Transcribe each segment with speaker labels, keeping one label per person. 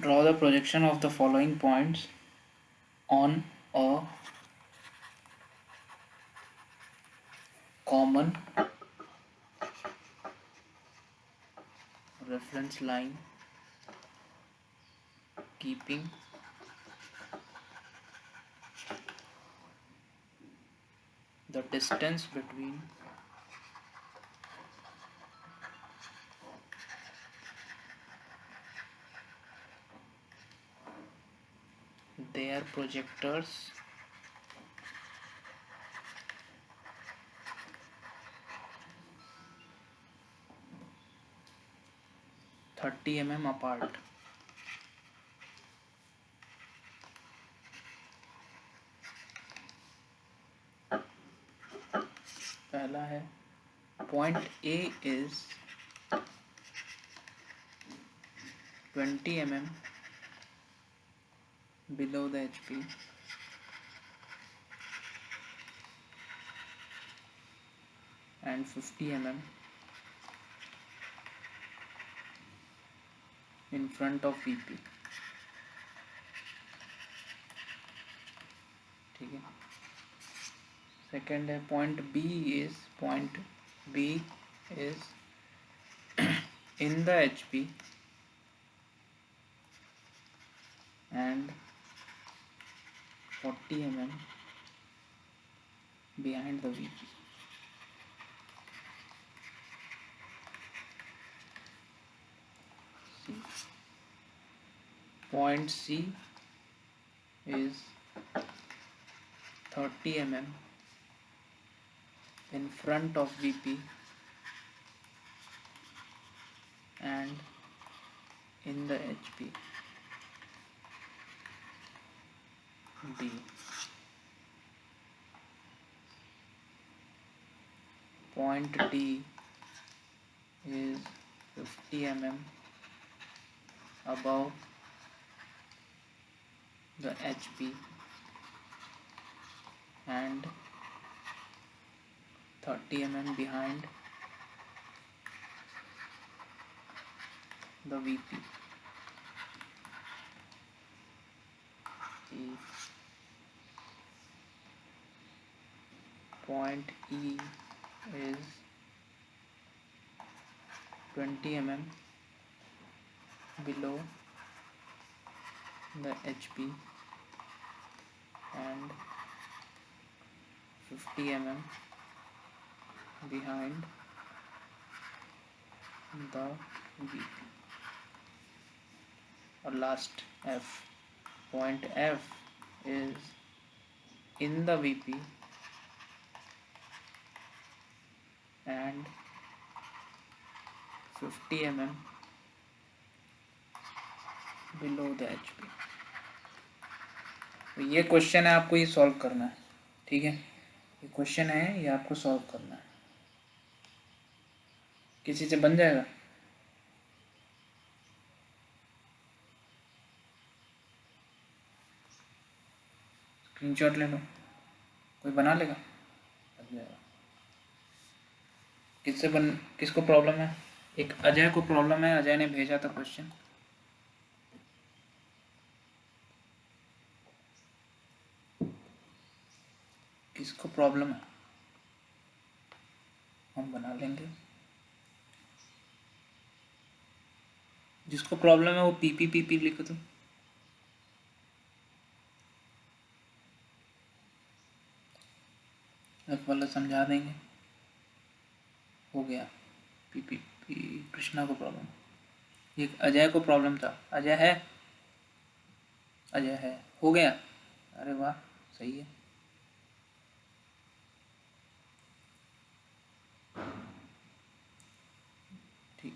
Speaker 1: Draw the projection of the following points on a common reference line, keeping the distance between their projectors thirty mm apart. पहला है point A is 20 mm below the HP and 50 mm in front of VP. ठीक है. Second है point B is in the HP and 40 mm behind the VP. Point C is 30 mm in front of VP and in the HP. D. Point D is 50 mm above the HP and 30 mm behind the VP. E. Point E is 20 mm below the HP and 50 mm behind the VP. और last F. Point F is in the VP and 50 mm below the HP. तो ये question है, आपको ये solve करना है. ठीक है, ये क्वेश्चन है, ये आपको सॉल्व करना है. किसी से बन जाएगा? स्क्रीनशॉट ले लो, कोई बना लेगा? बन जाएगा. किसको प्रॉब्लम है? एक अजय को प्रॉब्लम है, अजय ने भेजा था क्वेश्चन. किसको प्रॉब्लम है? हम बना लेंगे. जिसको प्रॉब्लम है वो पीपी लिखो. तो एक वाला समझा देंगे. हो गया. पीपी कृष्णा को प्रॉब्लम. ये अजय को प्रॉब्लम था. अजय है? अजय है. हो गया. अरे वाह, सही है. ठीक.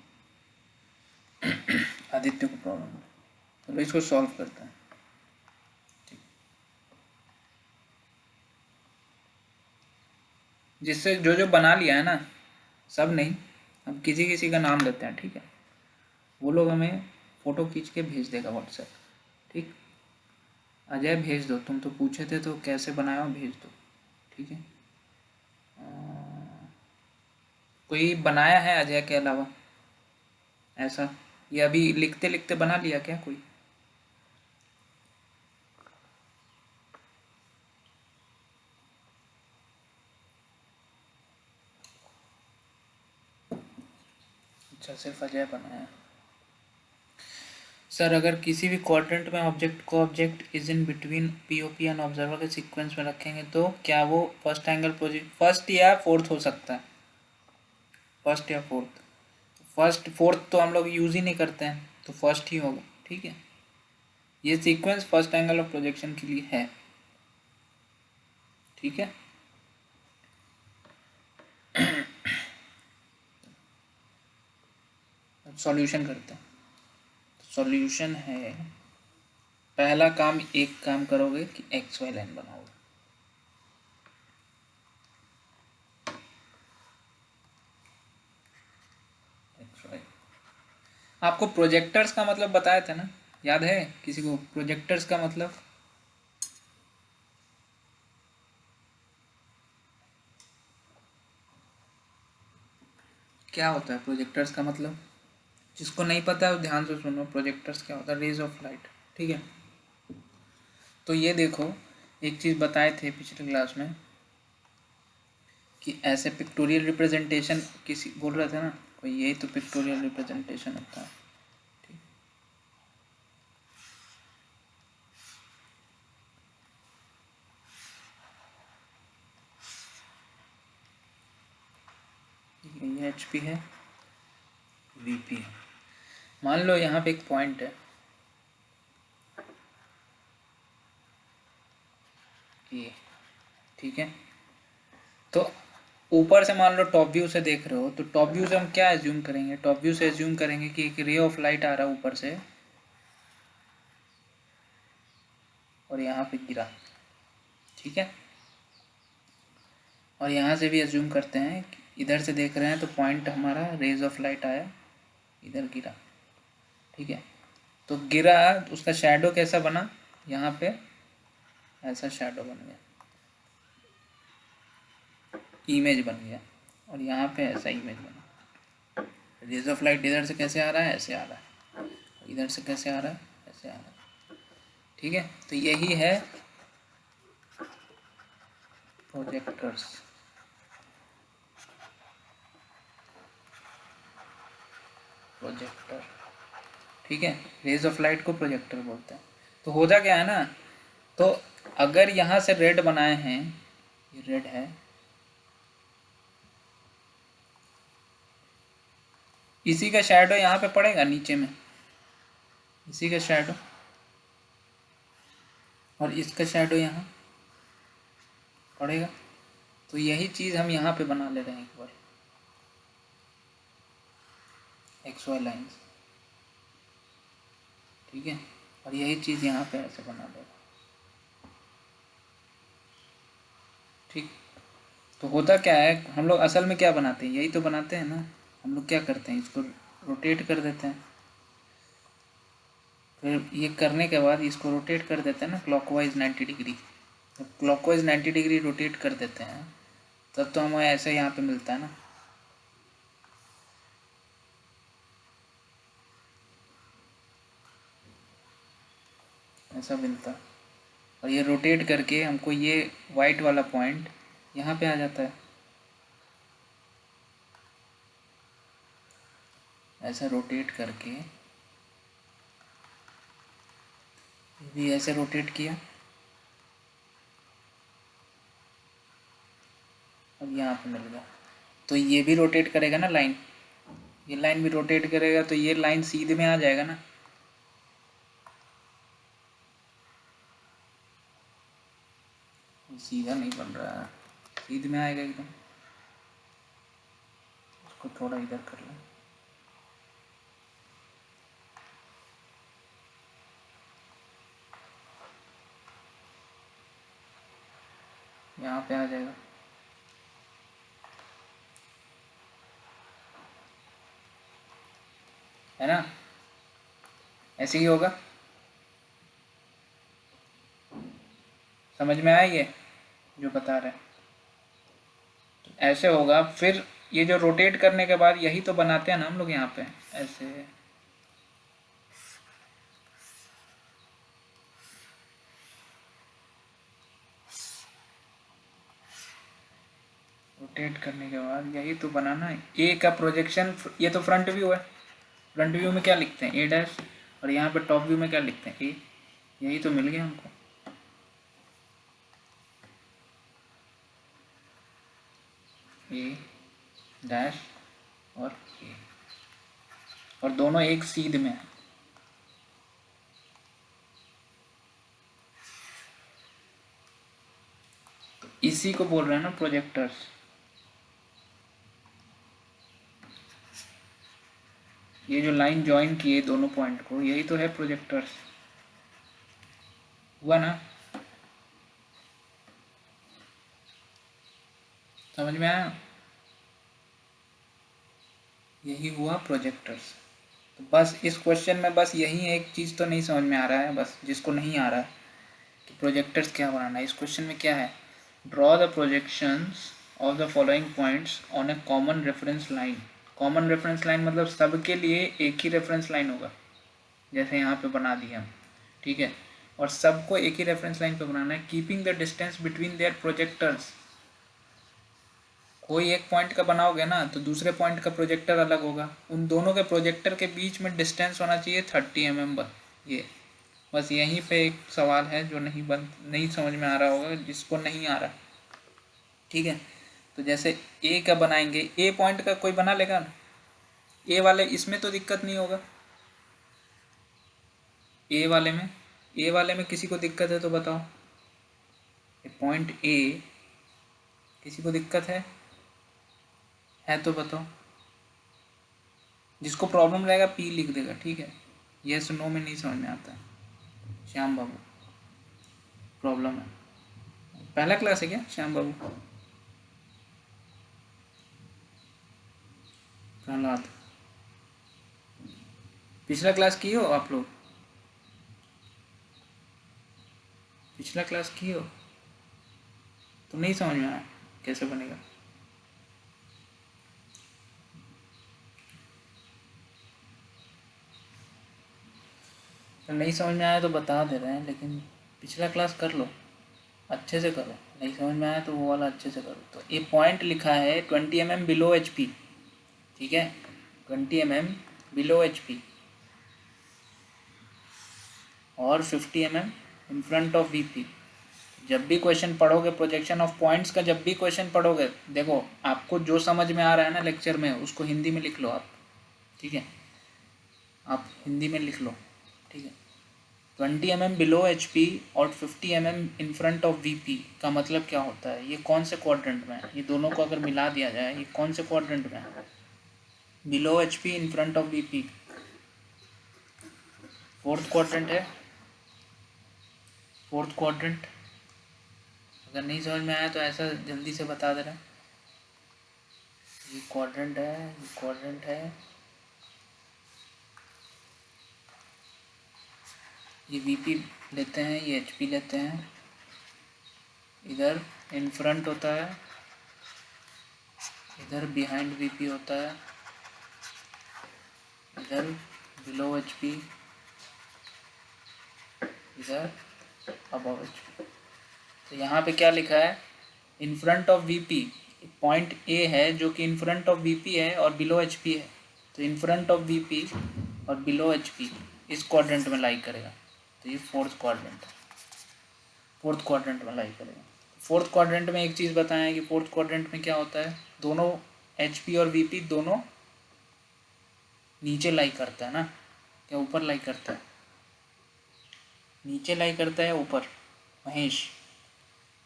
Speaker 1: आदित्य को प्रॉब्लम है, तो इसको सॉल्व करते हैं. ठीक. जिससे जो बना लिया है ना, सब नहीं, हम किसी किसी का नाम लेते हैं. ठीक है, वो लोग हमें फोटो खींच के भेज देगा व्हाट्सएप. ठीक. अजय भेज दो, तुम तो पूछे थे तो कैसे बनाया हो, भेज दो. ठीक है. कोई बनाया है अजय के अलावा ऐसा? ये अभी लिखते लिखते बना लिया क्या कोई? अच्छा, सिर्फ अजय बनाया। सर अगर किसी भी क्वाड्रेंट में ऑब्जेक्ट को object is in between POP and observer के सीक्वेंस में रखेंगे तो क्या वो फर्स्ट एंगल प्रोजेक्ट फर्स्ट या फोर्थ हो सकता है? फर्स्ट या फोर्थ? फर्स्ट फोर्थ तो हम लोग यूज़ ही नहीं करते हैं, तो फर्स्ट ही होगा। ठीक है, ये sequence first angle of projection के लिए है। ठीक है, अब सॉल्यूशन करते हैं। सॉल्यूशन है, पहला काम एक काम करोगे कि एक्स वाई लाइन बनाओगे। एक्स वाई, आपको प्रोजेक्टर्स का मतलब बताया था ना, याद है किसी को प्रोजेक्टर्स का मतलब? क्या होता है प्रोजेक्टर्स का मतलब? जिसको नहीं पता है वो ध्यान से सुनो, प्रोजेक्टर्स क्या होता है? Rays of light. ठीक है, तो ये देखो, एक चीज़ बताए थे पिछले क्लास में कि ऐसे पिक्टोरियल रिप्रेजेंटेशन किसी बोल रहे थे ना कोई, यही तो पिक्टोरियल रिप्रेजेंटेशन होता है। ठीक, ये एच पी है, वी पी है। मान लो यहाँ पे एक पॉइंट है ये, ठीक है, तो ऊपर से मान लो टॉप व्यू से देख रहे हो, तो टॉप व्यू से हम क्या एज्यूम करेंगे? टॉप व्यू से एज्यूम करेंगे कि एक रे ऑफ लाइट आ रहा है ऊपर से और यहाँ पे गिरा। ठीक है, और यहाँ से भी एज्यूम करते हैं कि इधर से देख रहे हैं तो पॉइंट हमारा रेज ऑफ लाइट आया, इधर गिरा। ठीक है, तो गिरा, उसका शैडो कैसा बना? यहाँ पे ऐसा शैडो बन गया, इमेज बन गया, और यहाँ पे ऐसा इमेज बना। रेज ऑफ लाइट इधर से कैसे आ रहा है? ऐसे आ रहा है। इधर से कैसे आ रहा है? ऐसे आ रहा है। ठीक है, तो यही है प्रोजेक्टर्स। प्रोजेक्टर, ठीक है, रेज ऑफ लाइट को प्रोजेक्टर बोलते हैं। तो हो जा क्या है ना, तो अगर यहाँ से रेड बनाए हैं, ये रेड है, इसी का शैडो यहाँ पे पड़ेगा नीचे में, इसी का शैडो, और इसका शैडो यहाँ पड़ेगा। तो यही चीज़ हम यहाँ पे बना ले रहे हैं एक बार, एक्स वाई लाइन्स। ठीक है, और यही चीज़ यहाँ पे ऐसे बना ले रहे हैं। ठीक, तो होता क्या है, हम लोग असल में क्या बनाते हैं? यही तो बनाते हैं ना। हम लोग क्या करते हैं, इसको रोटेट कर देते हैं, फिर ये करने के बाद इसको रोटेट कर देते हैं ना क्लॉकवाइज 90 डिग्री। जब क्लॉकवाइज 90 डिग्री रोटेट कर देते हैं तब तो हमें ऐसे यहाँ पे मिलता है ना, ऐसा मिलता है। और ये रोटेट करके हमको ये वाइट वाला पॉइंट यहाँ पे आ जाता है, ऐसा रोटेट करके, भी ऐसे रोटेट किया, अब यहाँ पे मिल गया। तो ये भी रोटेट करेगा ना लाइन, ये लाइन भी रोटेट करेगा, तो ये लाइन सीधे में आ जाएगा ना। सीधा नहीं बन रहा है, सीधे में आएगा एकदम। इसको थोड़ा इधर कर लें, यहाँ पे आ जाएगा। है ना, ऐसे ही होगा। समझ में आया ये जो बता रहे हैं? तो ऐसे होगा, फिर ये जो रोटेट करने के बाद यही तो बनाते हैं ना हम लोग यहाँ पे, ऐसे रोटेट करने के बाद यही तो बनाना है। ए का प्रोजेक्शन, ये तो फ्रंट व्यू है, फ्रंट व्यू में क्या लिखते हैं ए डैश, और यहाँ पे टॉप व्यू में क्या लिखते हैं ए, यही तो मिल गया हमको। ए डैश और ए, और दोनों एक सीध में है। तो इसी को बोल रहे हैं ना प्रोजेक्टर्स। ये जो लाइन ज्वाइन किए दोनों पॉइंट को, यही तो है प्रोजेक्टर्स, हुआ ना? समझ में आया? यही हुआ प्रोजेक्टर्स। तो बस इस क्वेश्चन में बस यही एक चीज़ तो नहीं समझ में आ रहा है, बस जिसको नहीं आ रहा है कि प्रोजेक्टर्स क्या बनाना है। इस क्वेश्चन में क्या है, draw the projections of the following points on A common reference line. Common reference line मतलब सबके लिए एक ही रेफरेंस लाइन होगा, जैसे यहाँ पे बना दिया हम, ठीक है, और सबको एक ही रेफरेंस लाइन पे बनाना है। Keeping the distance between their projectors, कोई एक पॉइंट का बनाओगे ना तो दूसरे पॉइंट का प्रोजेक्टर अलग होगा, उन दोनों के प्रोजेक्टर के बीच में डिस्टेंस होना चाहिए 30 mm बस। ये बस यहीं पे एक सवाल है जो नहीं समझ में आ रहा होगा, जिसको नहीं आ रहा, ठीक है। तो जैसे ए का बनाएंगे, ए पॉइंट का कोई बना लेगा ना, ए वाले इसमें तो दिक्कत नहीं होगा। ए वाले में किसी को दिक्कत है तो बताओ, पॉइंट ए किसी को दिक्कत है तो बताओ। जिसको प्रॉब्लम रहेगा पी लिख देगा, ठीक है। यस नो में नहीं समझ में आता। श्याम बाबू प्रॉब्लम है, पहला क्लास है क्या श्याम बाबू? प्रहलाद, पिछला क्लास किए हो आप लोग? पिछला क्लास किए हो तो नहीं समझ में आया कैसे बनेगा। तो नहीं समझ में आया तो बता दे रहे हैं, लेकिन पिछला क्लास कर लो, अच्छे से करो। नहीं समझ में आया तो वो वाला अच्छे से करो। तो ये पॉइंट लिखा है 20 mm बिलो HP, ठीक है, 20 mm बिलो HP और 50 mm in front of VP। जब भी क्वेश्चन पढ़ोगे प्रोजेक्शन ऑफ पॉइंट्स का, जब भी क्वेश्चन पढ़ोगे, देखो आपको जो समझ में आ रहा है ना लेक्चर में, उसको हिंदी में लिख लो आप, ठीक है, आप हिंदी में लिख लो, ठीक है। 20 mm बिलो HP और 50 mm in front of VP का मतलब क्या होता है, ये कौन से क्वाड्रेंट में है, ये दोनों को अगर मिला दिया जाए, ये कौन से क्वाड्रेंट में है? Below HP in front of VP, fourth quadrant है, फोर्थ क्वाड्रेंट। अगर नहीं समझ में आया तो ऐसा जल्दी से बता दे रहा है, ये क्वाड्रेंट है, ये क्वाड्रेंट है, ये VP लेते हैं, ये HP लेते हैं, इधर इन फ्रंट होता है, इधर बिहाइंड VP होता है, इधर बिलो HP, इधर अबव HP। तो यहाँ पे क्या लिखा है, इन front of VP, point A है जो कि इन फ्रंट ऑफ VP है और बिलो HP है। तो इन फ्रंट ऑफ VP और बिलो HP इस क्वाड्रेंट में लाई करेगा, तो ये फोर्थ क्वाड्रेंट है, फोर्थ क्वाड्रेंट में लाई करेगा। फोर्थ क्वाड्रेंट में एक चीज़ बताएं कि फोर्थ क्वाड्रेंट में क्या होता है, दोनों HP और VP दोनों नीचे लाई करता है ना, क्या ऊपर लाई करता है? नीचे लाई करता है ऊपर? महेश,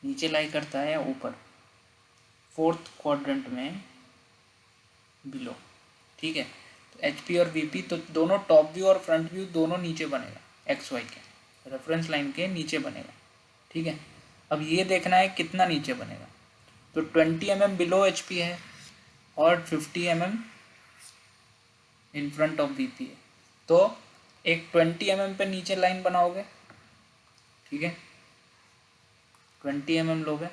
Speaker 1: नीचे लाई करता है या ऊपर? फोर्थ क्वाड्रेंट में बिलो, ठीक है। तो HP और VP तो दोनों टॉप व्यू और फ्रंट व्यू दोनों नीचे बनेगा, XY के रेफरेंस लाइन के नीचे बनेगा, ठीक है। अब ये देखना है कितना नीचे बनेगा। तो 20 mm बिलो HP है और 50 mm in front of VP है, तो एक 20 mm पे नीचे लाइन बनाओगे, ठीक है, 20 mm लोगे,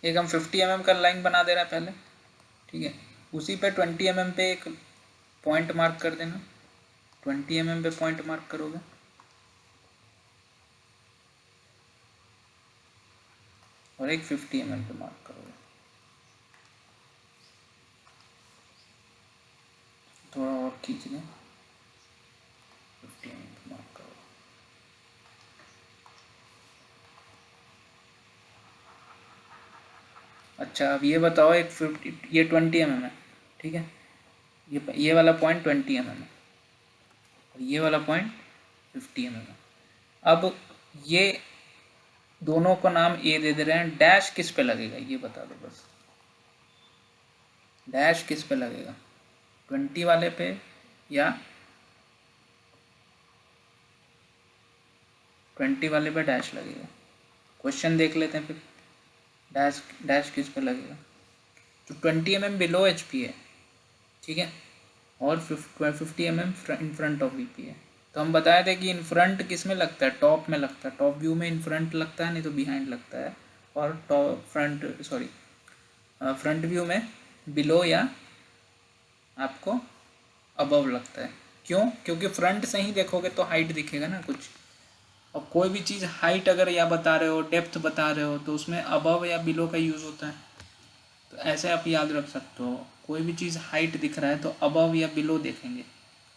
Speaker 1: एक हम 50 mm का लाइन बना दे रहे हैं पहले, ठीक है। उसी पे 20 mm पे एक पॉइंट मार्क कर देना, 20 mm पे पॉइंट मार्क करोगे, और एक 50 mm पे मार्क करोगे। थोड़ा और खींच लें, 50 mm पे मार्क करोगे। अच्छा अब ये बताओ, एक 50, ये 20 mm है, ठीक है, ये वाला पॉइंट 20 mm है और ये वाला पॉइंट 50 mm है। अब ये दोनों को नाम ए दे दे रहे हैं, डैश किस पे लगेगा ये बता दो बस। डैश किस पे लगेगा, 20 वाले पे या 20 वाले पे डैश लगेगा? क्वेश्चन देख लेते हैं फिर। डैश डैश किस पे लगेगा? तो 20 mm बिलो एच पी है, ठीक है, और 50 mm in front of V P है। तो हम बताए थे कि इन फ्रंट किस में लगता है, टॉप में लगता है, टॉप व्यू में इन फ्रंट लगता है, नहीं तो बिहाइंड लगता है, और top front sorry front view में बिलो या आपको अबव लगता है। क्यों? क्योंकि फ्रंट से ही देखोगे तो हाइट दिखेगा ना कुछ, और कोई भी चीज़ हाइट अगर या बता रहे हो, डेप्थ बता रहे हो, तो उसमें अबव या बिलो का यूज़ होता है। तो ऐसे आप याद रख सकते हो, कोई भी चीज़ हाइट दिख रहा है तो अबव या बिलो देखेंगे,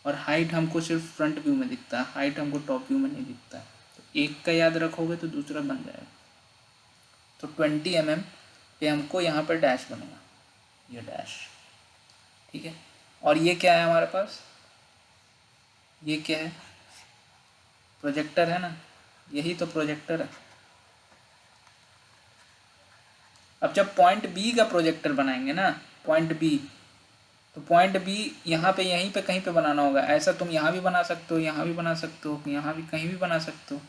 Speaker 1: और हाइट हमको सिर्फ फ्रंट व्यू में दिखता है, हाइट हमको टॉप व्यू में नहीं दिखता है। तो एक का याद रखोगे तो दूसरा बन जाएगा। तो 20 mm पे हमको यहाँ पर डैश बनेगा, ये डैश, ठीक है। और ये क्या है हमारे पास, ये क्या है, प्रोजेक्टर है ना, यही तो प्रोजेक्टर है। अब जब पॉइंट बी का प्रोजेक्टर बनाएंगे ना, पॉइंट बी, तो पॉइंट बी यहाँ पे यहीं पे कहीं पे बनाना होगा। ऐसा तुम यहाँ भी बना सकते हो, यहाँ भी बना सकते हो, यहाँ भी कहीं भी बना सकते हो,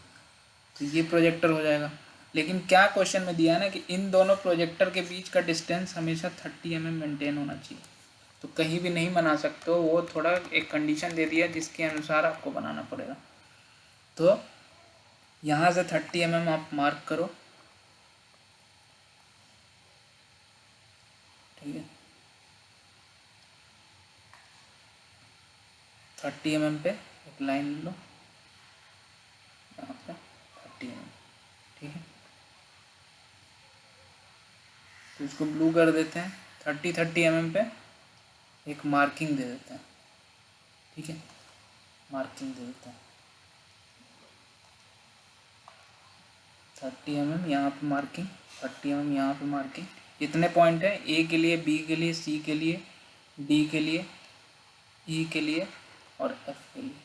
Speaker 1: तो ये प्रोजेक्टर हो जाएगा। लेकिन क्या क्वेश्चन में दिया है ना कि इन दोनों प्रोजेक्टर के बीच का डिस्टेंस हमेशा 30 mm मेंटेन होना चाहिए। तो कहीं भी नहीं बना सकते हो, वो थोड़ा एक कंडीशन दे दिया जिसके अनुसार आपको बनाना पड़ेगा। तो यहाँ से 30 mm आप मार्क करो, ठीक है, 30 mm पे एक लाइन लो, यहाँ पे 30 mm, ठीक है। तो इसको ब्लू कर देते हैं, 30 mm पे एक मार्किंग दे देते हैं, ठीक है, मार्किंग दे देते हैं 30 mm यहाँ पे मार्किंग, 30 mm यहाँ पे मार्किंग। कितने पॉइंट है, ए के लिए, बी के लिए, सी के लिए, डी के लिए, ई के लिए और एफ के लिए,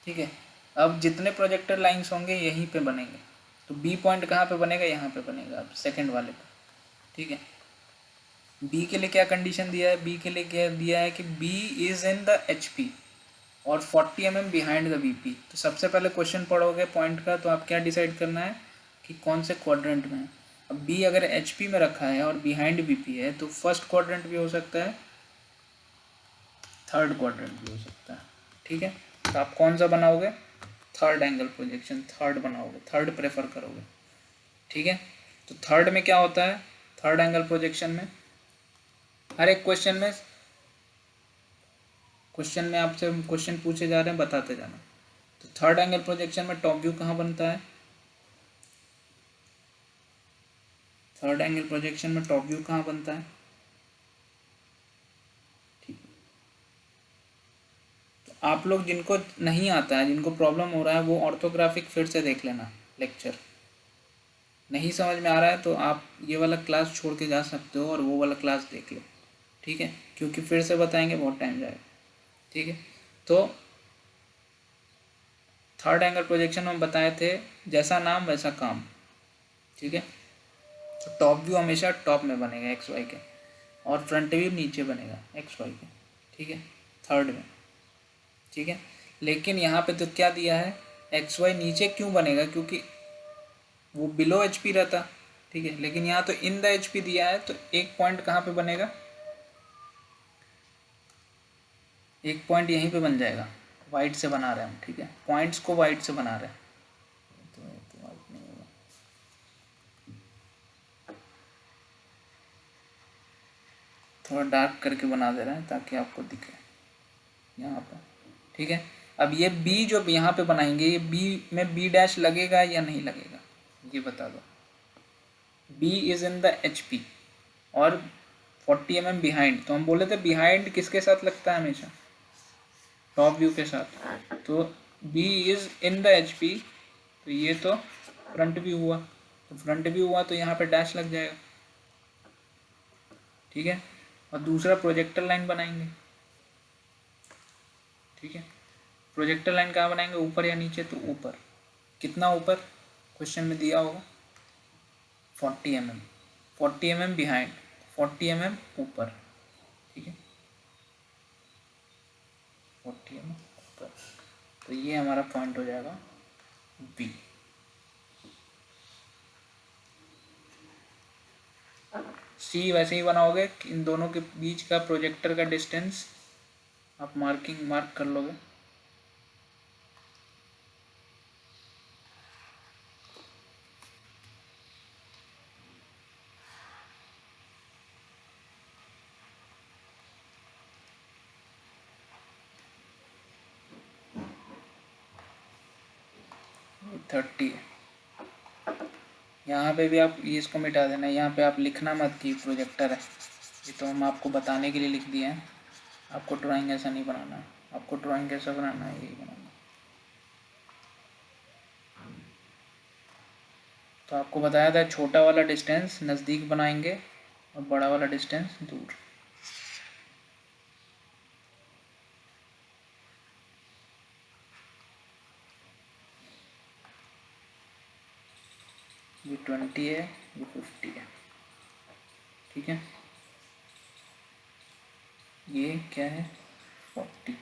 Speaker 1: ठीक है। अब जितने प्रोजेक्टर लाइंस होंगे यहीं पे बनेंगे। तो बी पॉइंट कहाँ पे बनेगा, यहाँ पे बनेगा, अब सेकंड वाले पे, ठीक है। बी के लिए क्या कंडीशन दिया है, बी के लिए क्या दिया है कि B is in the H P और 40 mm behind the V P. तो सबसे पहले क्वेश्चन पढ़ोगे पॉइंट का, तो आप क्या डिसाइड करना है कि कौन से क्वाड्रेंट में है। अब बी अगर एच पी में रखा है और बिहाइंड वी पी है, तो फर्स्ट क्वाड्रेंट भी हो सकता है, थर्ड क्वाड्रेंट भी हो सकता है, ठीक है। तो आप कौन सा बनाओगे, थर्ड एंगल प्रोजेक्शन, थर्ड बनाओगे, थर्ड प्रेफर करोगे, ठीक है। तो थर्ड में क्या होता है, थर्ड एंगल प्रोजेक्शन में हर एक क्वेश्चन में आपसे क्वेश्चन पूछे जा रहे हैं, बताते जाना। तो थर्ड एंगल प्रोजेक्शन में टॉप व्यू कहाँ बनता है, थर्ड एंगल प्रोजेक्शन में टॉप व्यू कहाँ बनता है, ठीक। तो आप लोग जिनको नहीं आता है, जिनको प्रॉब्लम हो रहा है, वो ऑर्थोग्राफिक फिर से देख लेना लेक्चर। नहीं समझ में आ रहा है तो आप ये वाला क्लास छोड़ के जा सकते हो और वो वाला क्लास देख लो, ठीक है, क्योंकि फिर से बताएंगे बहुत टाइम जाएगा, ठीक है। तो थर्ड एंगल प्रोजेक्शन में बताए थे, जैसा नाम वैसा काम, ठीक है। तो टॉप व्यू हमेशा टॉप में बनेगा एक्स वाई के, और फ्रंट व्यू नीचे बनेगा एक्स वाई के, ठीक है, थर्ड में, ठीक है। लेकिन यहाँ पे तो क्या दिया है, एक्स वाई नीचे क्यों बनेगा, क्योंकि वो बिलो एच पी रहता, ठीक है। लेकिन यहाँ तो इन द एच पी दिया है, तो एक पॉइंट कहाँ पे बनेगा, एक पॉइंट यहीं पे बन जाएगा। वाइट से बना रहे हैं हम, ठीक है, पॉइंट्स को वाइट से बना रहे हैं, तो वाइट नहीं होगा, थोड़ा डार्क करके बना दे रहे हैं ताकि आपको दिखे यहाँ पर, ठीक है। अब ये बी जो यहाँ पे बनाएंगे, ये बी में बी डैश लगेगा या नहीं लगेगा, ये बता दो। B is in the H P और 40 mm बिहाइंड, तो हम बोले थे बिहाइंड किसके साथ लगता है हमेशा, टॉप व्यू के साथ, तो B is in the H P, तो ये तो फ्रंट व्यू हुआ, तो फ्रंट व्यू हुआ तो यहाँ पे डैश लग जाएगा, ठीक है। और दूसरा प्रोजेक्टर लाइन बनाएंगे, ठीक है। प्रोजेक्टर लाइन कहाँ बनाएंगे, ऊपर या नीचे, तो ऊपर, कितना ऊपर, क्वेश्चन में दिया होगा 40 mm, 40 mm बिहाइंड, 40 mm ऊपर, ठीक है, 40 mm ऊपर, तो ये हमारा पॉइंट हो जाएगा बी। सी वैसे ही बनाओगे, इन दोनों के बीच का प्रोजेक्टर का डिस्टेंस आप मार्क कर लोगे, ये 30 है। यहाँ पे भी आप ये इसको मिटा देना, यहाँ पे आप लिखना मत कि प्रोजेक्टर है, ये तो हम आपको बताने के लिए लिख दिए हैं, आपको ड्राइंग ऐसा नहीं बनाना है, आपको ड्राइंग कैसा बनाना है यही बनाना है। तो आपको बताया था छोटा वाला डिस्टेंस नज़दीक बनाएंगे और बड़ा वाला डिस्टेंस दूर। ये 20 है, ये 50 है, ठीक है, ये क्या है 40,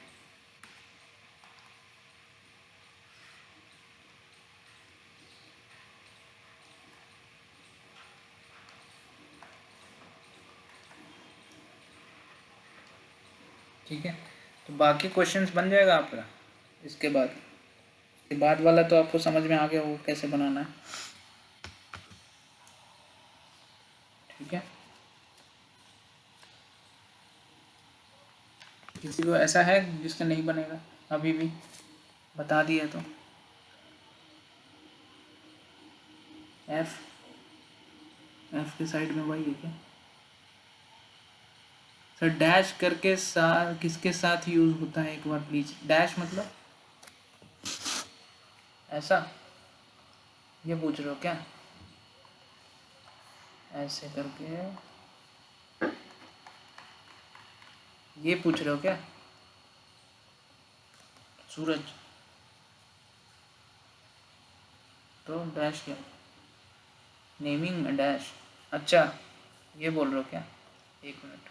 Speaker 1: ठीक है। तो बाकी क्वेश्चंस बन जाएगा आपका, इसके बाद वाला तो आपको समझ में आ गया वो कैसे बनाना है, ठीक है। किसी को ऐसा है जिसका नहीं बनेगा अभी भी, बता दिया तो एफ के साइड में वही है क्या सर, डैश करके किसके साथ यूज होता है, एक बार प्लीज, डैश मतलब ऐसा, ये पूछ रहे हो क्या, ऐसे करके, ये पूछ रहे हो क्या, सूरज, तो डैश क्या, नेमिंग में डैश, अच्छा ये बोल रहे हो क्या, एक मिनट,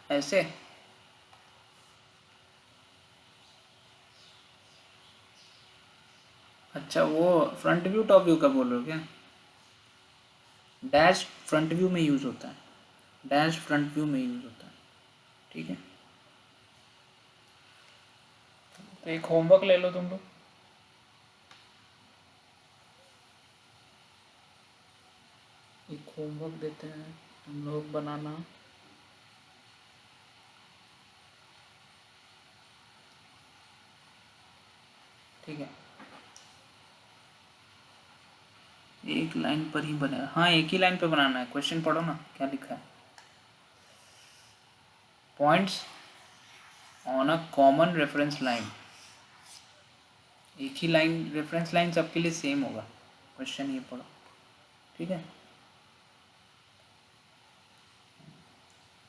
Speaker 1: ऐसे, अच्छा वो फ्रंट व्यू टॉप व्यू का बोल रहे हो क्या, डैश फ्रंट व्यू में यूज होता है, डैश फ्रंट व्यू में यूज होता है, ठीक है। तो एक होमवर्क ले लो तुम लोग, एक होमवर्क देते हैं तुम लोग बनाना, ठीक है, एक लाइन पर ही बनेगा, हाँ एक ही लाइन पे बनाना है, क्वेश्चन पढ़ो ना क्या लिखा है, points on a common reference line, एक ही लाइन, रेफरेंस लाइन सबके लिए सेम होगा, क्वेश्चन ये पढ़ो, ठीक है।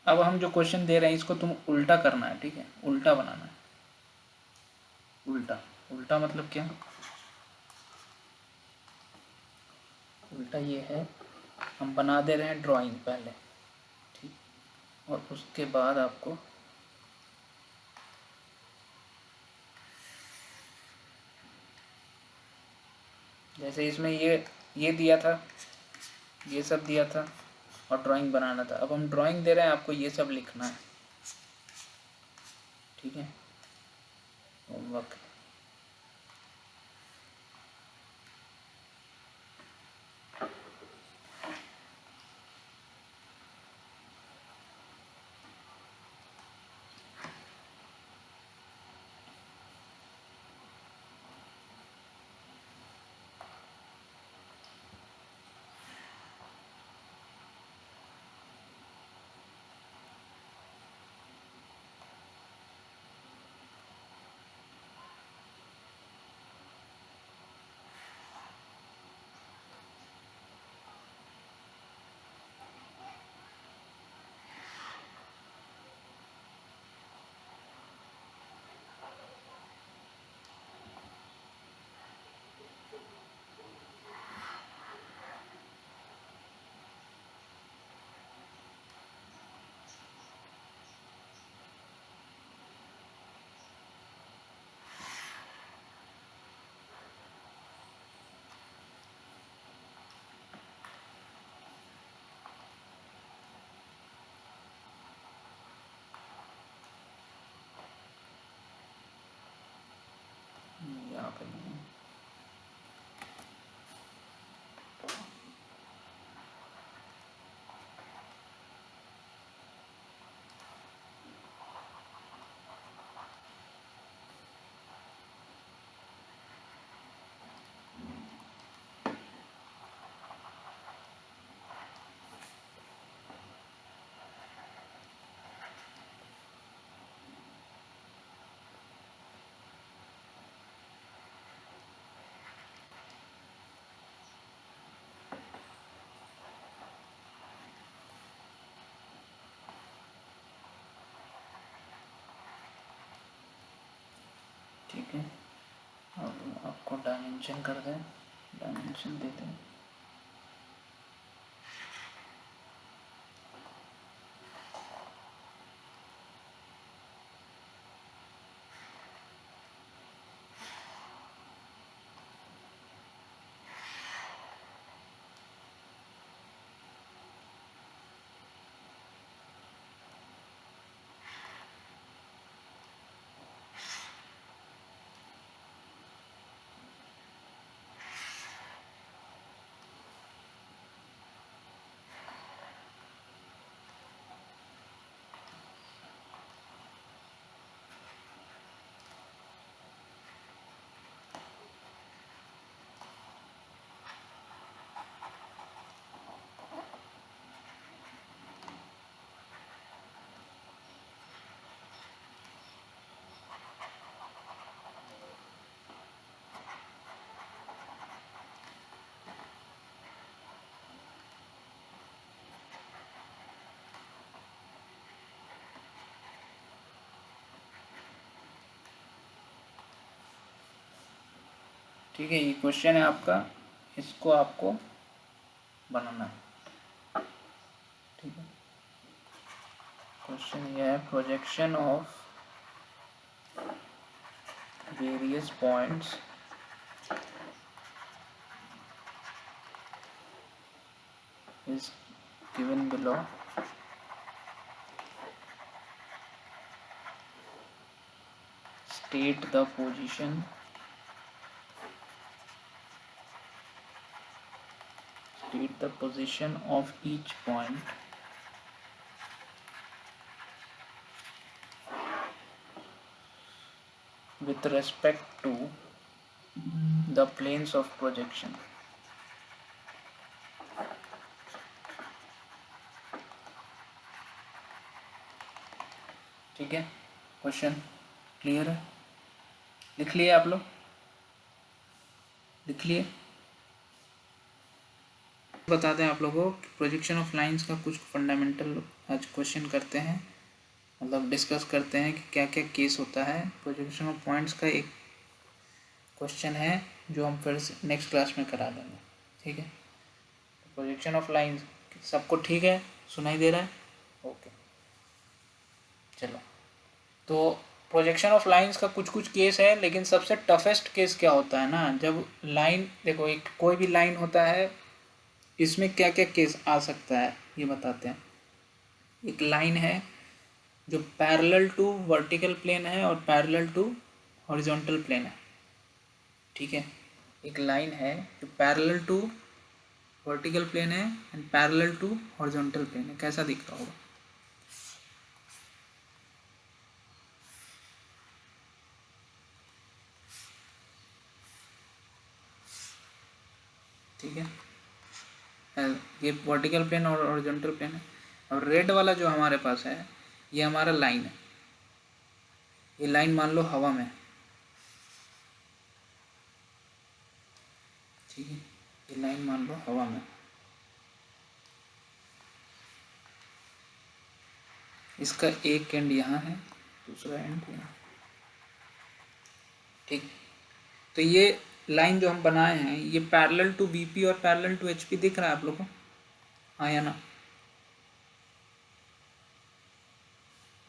Speaker 1: अब हम जो क्वेश्चन दे रहे हैं इसको तुम उल्टा करना है, ठीक है, उल्टा बनाना है, उल्टा, उल्टा मतलब क्या, उल्टा ये है, हम बना दे रहे हैं ड्राइंग पहले, ठीक, और उसके बाद आपको जैसे इसमें ये दिया था, ये सब दिया था और ड्राइंग बनाना था, अब हम ड्राइंग दे रहे हैं आपको ये सब लिखना है, ठीक है, होमवर्क, ठीक है, अब आपको डायमेंशन कर दें, डायमेंशन देते हैं। ठीक है, ये क्वेश्चन है आपका, इसको आपको बनाना है। ठीक है, क्वेश्चन ये है, projection of various points is given below. State the position of each point with respect to the planes of projection. ठीक है, क्वेश्चन क्लियर है? लिख लिए आप लोग? लिख लिए? बताते हैं आप लोगों को प्रोजेक्शन ऑफ लाइंस का कुछ फंडामेंटल आज क्वेश्चन करते हैं, मतलब डिस्कस करते हैं कि क्या क्या केस होता है। प्रोजेक्शन ऑफ पॉइंट्स का एक क्वेश्चन है जो हम फिर नेक्स्ट क्लास में करा देंगे। ठीक है, प्रोजेक्शन ऑफ लाइंस सबको ठीक है, सुनाई दे रहा है? ओके, चलो। तो प्रोजेक्शन ऑफ लाइंस का कुछ कुछ केस है, लेकिन सबसे टफेस्ट केस क्या होता है ना, जब लाइन, देखो एक कोई भी लाइन होता है, इसमें क्या क्या केस आ सकता है ये बताते हैं। एक लाइन है जो पैरेलल टू वर्टिकल प्लेन है और पैरेलल टू हॉरिजॉन्टल प्लेन है। ठीक है, एक लाइन है जो पैरेलल टू वर्टिकल प्लेन है and parallel to horizontal plane है। कैसा दिख रहा होगा? ठीक है, ये वर्टिकल प्लेन और हॉरिजॉन्टल प्लेन है, और रेड वाला जो हमारे पास है ये हमारा लाइन है। ये लाइन मान लो हवा में, ठीक है, ये लाइन मान लो हवा में। इसका एक एंड यहाँ है, दूसरा एंड यहाँ। ठीक, तो ये लाइन जो हम बनाए हैं ये पैरेलल टू बीपी और पैरेलल टू एचपी दिख रहा है आप लोग को? हाँ या ना?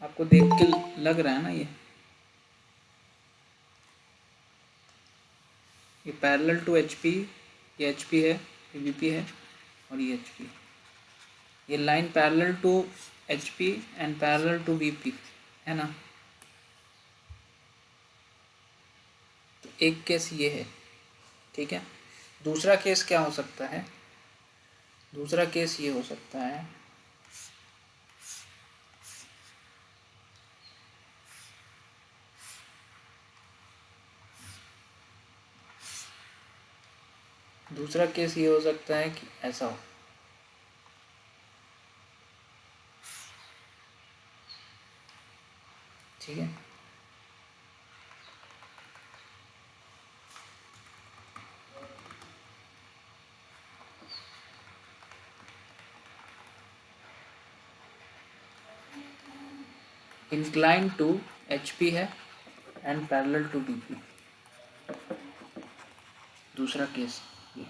Speaker 1: आपको देख के लग रहा है ना? ये पैरेलल टू एचपी, ये एचपी है, ये बीपी है, और ये एचपी। ये line parallel to HP and parallel to BP है ना? तो एक केस ये है। ठीक है, दूसरा केस क्या हो सकता है? दूसरा केस ये हो सकता है, दूसरा केस ये हो सकता है कि ऐसा हो। ठीक है, इंक्लाइन टू एचपी है एंड पैरेलल टू बीपी। दूसरा केस ये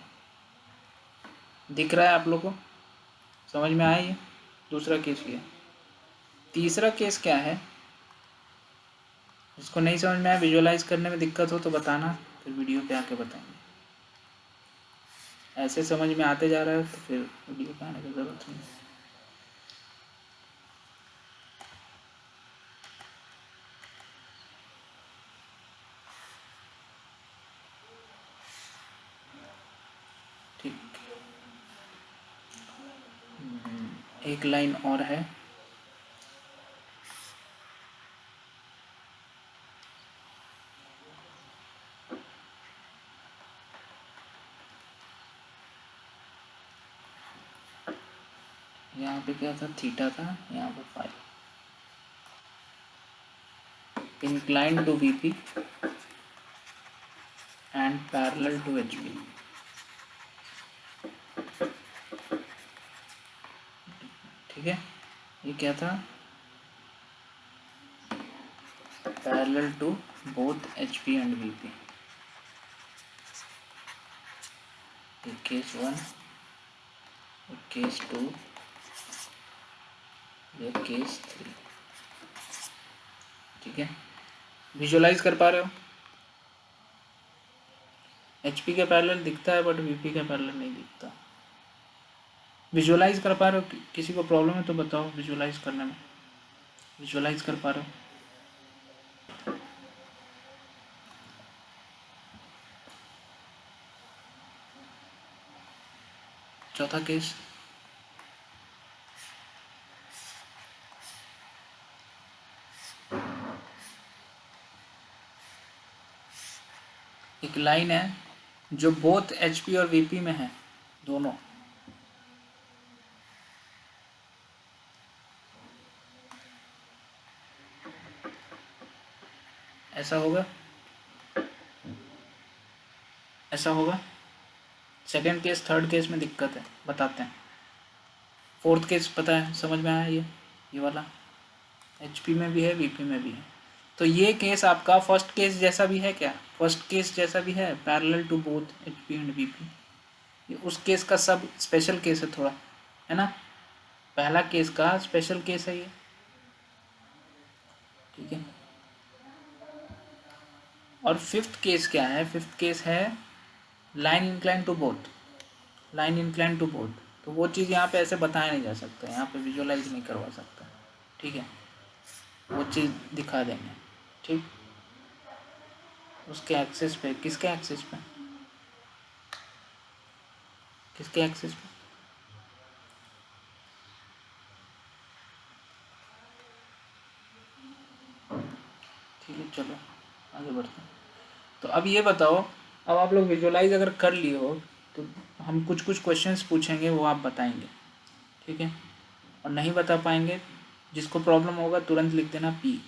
Speaker 1: दिख रहा है आप लोग को, समझ में आया ये? दूसरा केस ये। तीसरा केस क्या है, इसको नहीं समझ में आया, विजुअलाइज करने में दिक्कत हो तो बताना, फिर वीडियो पे आके बताएंगे। ऐसे समझ में आते जा रहा है तो फिर वीडियो पे आने की ज़रूरत नहीं है। ठीक, एक लाइन और है। यहाँ पे क्या था, थीटा था, यहाँ पे phi. Incline to VP and parallel to HP. ठीक है, ये क्या था, parallel to both HP and VP. ये केस 1, केस 2, ये केस 3। ठीक है, विजुअलाइज कर पा रहे हो? एचपी का पैरेलल दिखता है बट वीपी का पैरेलल नहीं दिखता। विजुअलाइज कर पा रहे हो? किसी को प्रॉब्लम है तो बताओ विजुअलाइज करने में। विजुअलाइज कर पा रहे हो? चौथा केस, एक लाइन है जो बोथ एचपी और वीपी में है, दोनों। ऐसा होगा, ऐसा होगा। सेकंड केस, थर्ड केस में दिक्कत है, बताते हैं। फोर्थ केस पता है, समझ में आया? ये वाला एचपी में भी है, वीपी में भी है। तो ये केस आपका फर्स्ट केस जैसा भी है क्या? फर्स्ट केस जैसा भी है, parallel to both HP and VP. ये उस केस का सब स्पेशल केस है थोड़ा, है ना? पहला केस का स्पेशल केस है ये। ठीक है, और फिफ्थ केस क्या है? फिफ्थ केस है line incline to both, line incline to both. तो वो चीज़ यहाँ पे ऐसे बताया नहीं जा सकता, यहाँ पे विजुअलाइज नहीं करवा सकता। ठीक है, वो चीज़ दिखा देंगे। ठीक, उसके एक्सिस पे, किसके एक्सिस पे, किसके एक्सिस पे? ठीक है, चलो आगे बढ़ते हैं। तो अब ये बताओ, अब आप लोग विजुअलाइज अगर कर लिए हो तो हम कुछ कुछ क्वेश्चंस पूछेंगे, वो आप बताएंगे। ठीक है, और नहीं बता पाएंगे, जिसको प्रॉब्लम होगा तुरंत लिख देना पी।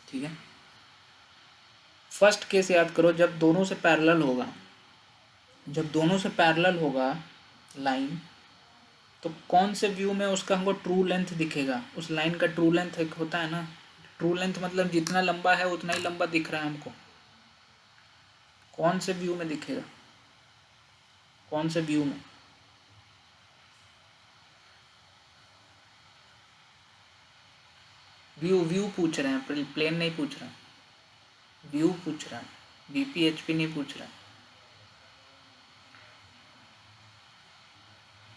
Speaker 1: ठीक है, फर्स्ट केस याद करो, जब दोनों से पैरेलल होगा, जब दोनों से पैरेलल होगा लाइन, तो कौन से व्यू में उसका हमको ट्रू लेंथ दिखेगा? उस लाइन का ट्रू लेंथ एक होता है ना, ट्रू लेंथ मतलब जितना लंबा है उतना ही लंबा दिख रहा है हमको। कौन से व्यू में दिखेगा? कौन से व्यू में? व्यू, व्यू पूछ रहे हैं, प्लेन नहीं पूछ रहे हैं, व्यू पूछ रहा है, वीपी एचपी नहीं पूछ रहा है।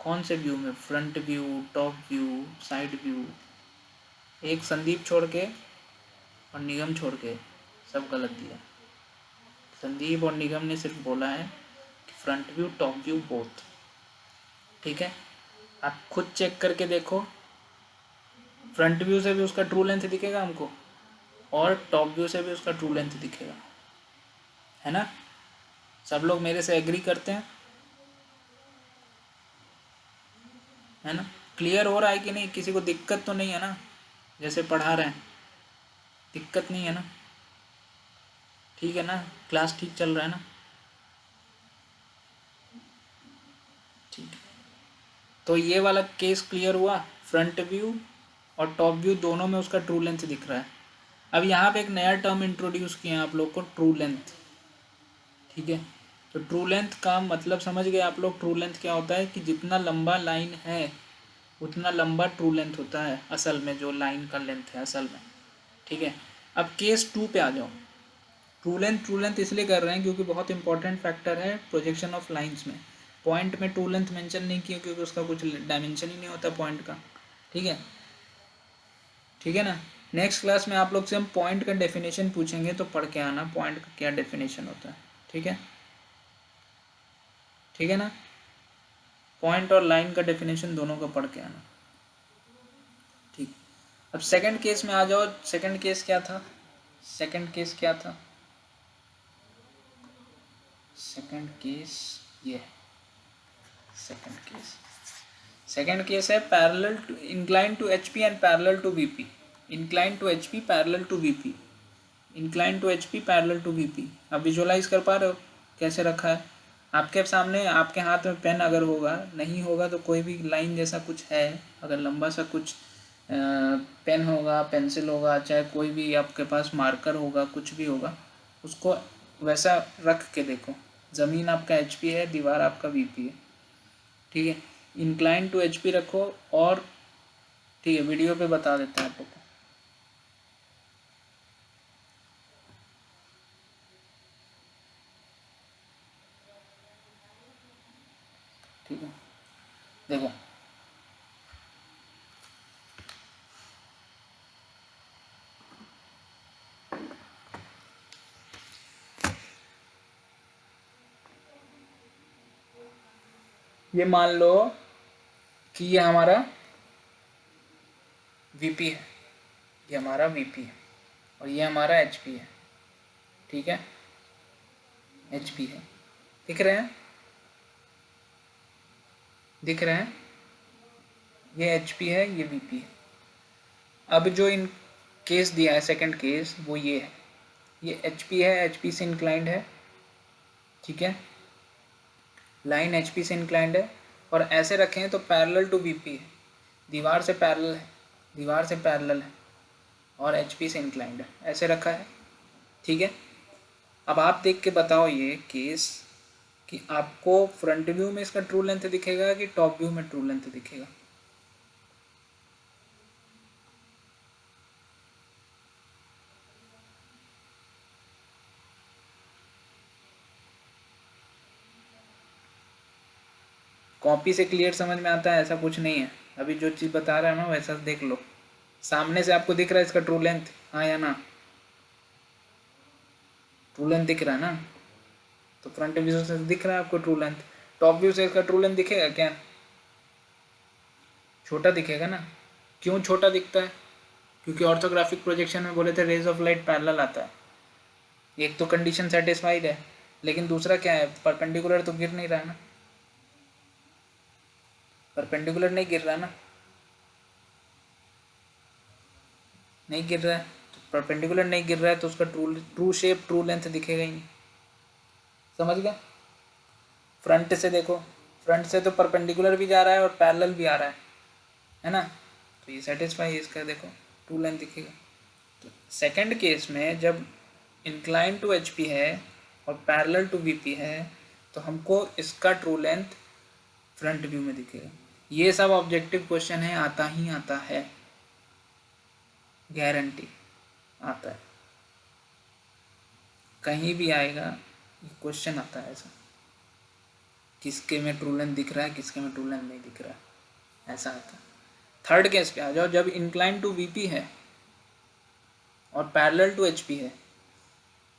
Speaker 1: कौन से व्यू में? Front view, top view, side view? एक संदीप छोड़ के और निगम छोड़ के सब गलत दिया। संदीप और निगम ने सिर्फ बोला है कि front view, top view, both. ठीक है, आप खुद चेक करके देखो, फ्रंट व्यू से भी उसका ट्रू लेंथ दिखेगा हमको, और टॉप व्यू से भी उसका ट्रू लेंथ दिखेगा, है ना? सब लोग मेरे से एग्री करते हैं, है ना? क्लियर हो रहा है कि नहीं? किसी को दिक्कत तो नहीं है ना? जैसे पढ़ा रहे हैं, दिक्कत नहीं है ना? ठीक है ना? क्लास ठीक चल रहा है ना? ठीक है, तो ये वाला केस क्लियर हुआ, फ्रंट व्यू और टॉप व्यू दोनों में उसका ट्रू लेंथ दिख रहा है। अब यहाँ पे एक नया टर्म इंट्रोड्यूस किया है आप लोग को, ट्रू लेंथ। ठीक है, तो ट्रू लेंथ का मतलब समझ गए आप लोग। ट्रू लेंथ क्या होता है कि जितना लंबा लाइन है उतना लंबा ट्रू लेंथ होता है असल में, जो लाइन का लेंथ है असल में, ठीक है। अब केस 2 पे आ जाओ। ट्रू लेंथ इसलिए कर रहे हैं क्योंकि बहुत इंपॉर्टेंट फैक्टर है प्रोजेक्शन ऑफ लाइंस में। पॉइंट में ट्रू लेंथ मेंशन नहीं किया क्योंकि उसका कुछ डायमेंशन ही नहीं होता पॉइंट का, ठीक है, ठीक है ना। नेक्स्ट क्लास में आप लोग से हम पॉइंट का डेफिनेशन पूछेंगे, तो पढ़ के आना पॉइंट का क्या डेफिनेशन होता है, ठीक है, ठीक है ना। पॉइंट और लाइन का डेफिनेशन दोनों का पढ़ के आना, ठीक। अब सेकंड केस में आ जाओ। सेकंड केस क्या था? सेकंड केस क्या था? सेकंड केस ये सेकंड केस है parallel to incline to HP and parallel to VP. Incline to HP parallel to VP, incline to HP parallel to VP. आप visualise कर पा रहे हो कैसे रखा है आपके सामने? आपके हाथ में पेन अगर होगा, नहीं होगा तो कोई भी लाइन जैसा कुछ है, अगर लंबा सा कुछ पेन होगा, पेंसिल होगा, चाहे कोई भी आपके पास मार्कर होगा, कुछ भी होगा, उसको वैसा रख के देखो। ज़मीन आपका एचपी है, दीवार आपका वीपी है, ठीक है। इंक्लाइन टू एचपी रखो और ठीक है, वीडियो पे बता देते हैं आप लोग को, ठीक है। देखो ये मान लो कि ये हमारा वीपी है, ये हमारा वीपी है और ये हमारा एचपी है, ठीक है, एचपी है। दिख रहे हैं? दिख रहे हैं? ये एचपी है, ये वीपी है। अब जो इन केस दिया है सेकंड केस वो ये है, ये एचपी है, एचपी से इंक्लाइंड है, ठीक है, लाइन एचपी से इंक्लाइंड है और ऐसे रखें तो पैरेलल टू वीपी है, दीवार से पैरेलल है, दीवार से पैरेलल है और एचपी से इंक्लाइंड है, ऐसे रखा है, ठीक है। अब आप देख के बताओ ये केस कि आपको फ्रंट व्यू में इसका ट्रू लेंथ दिखेगा कि टॉप व्यू में ट्रू लेंथ दिखेगा? कॉपी से क्लियर समझ में आता है ऐसा कुछ नहीं है। अभी जो चीज़ बता रहा है ना वैसा देख लो, सामने से आपको दिख रहा है इसका ट्रू लेंथ, हाँ या ना? ट्रू लेंथ दिख रहा है ना? तो फ्रंट व्यू से दिख रहा है आपको ट्रू लेंथ। टॉप व्यू से इसका ट्रू लेंथ दिखेगा क्या? छोटा दिखेगा ना। क्यों छोटा दिखता है? क्योंकि ऑर्थोग्राफिक प्रोजेक्शन में बोले थे रेज ऑफ लाइट पैरेलल आता है। एक तो कंडीशन सेटिस्फाइड है, लेकिन दूसरा क्या है, परपेंडिकुलर तो गिर नहीं रहा है ना, परपेंडिकुलर नहीं गिर रहा है ना, नहीं गिर रहा है। तो परपेंडिकुलर नहीं गिर रहा है तो उसका ट्रू शेप ट्रू लेंथ दिखेगा ही नहीं, समझ गया। फ्रंट से देखो, फ्रंट से तो परपेंडिकुलर भी जा रहा है और पैरेलल भी आ रहा है ना, तो ये सेटिस्फाई है इसका, देखो ट्रू लेंथ दिखेगा। तो सेकंड केस में जब इंक्लाइन टू एचपी है और पैरेलल टू वीपी है तो हमको इसका ट्रू लेंथ फ्रंट व्यू में दिखेगा। ये सब ऑब्जेक्टिव क्वेश्चन है, आता ही आता है, गारंटी आता है, कहीं भी आएगा ये क्वेश्चन आता है ऐसा, किसके में ट्रू लेंथ दिख रहा है, किसके में ट्रू लेंथ नहीं दिख रहा है, ऐसा आता है। थर्ड केस पे आ जाओ, जब इंक्लाइन टू वीपी है और पैरेलल टू एचपी है,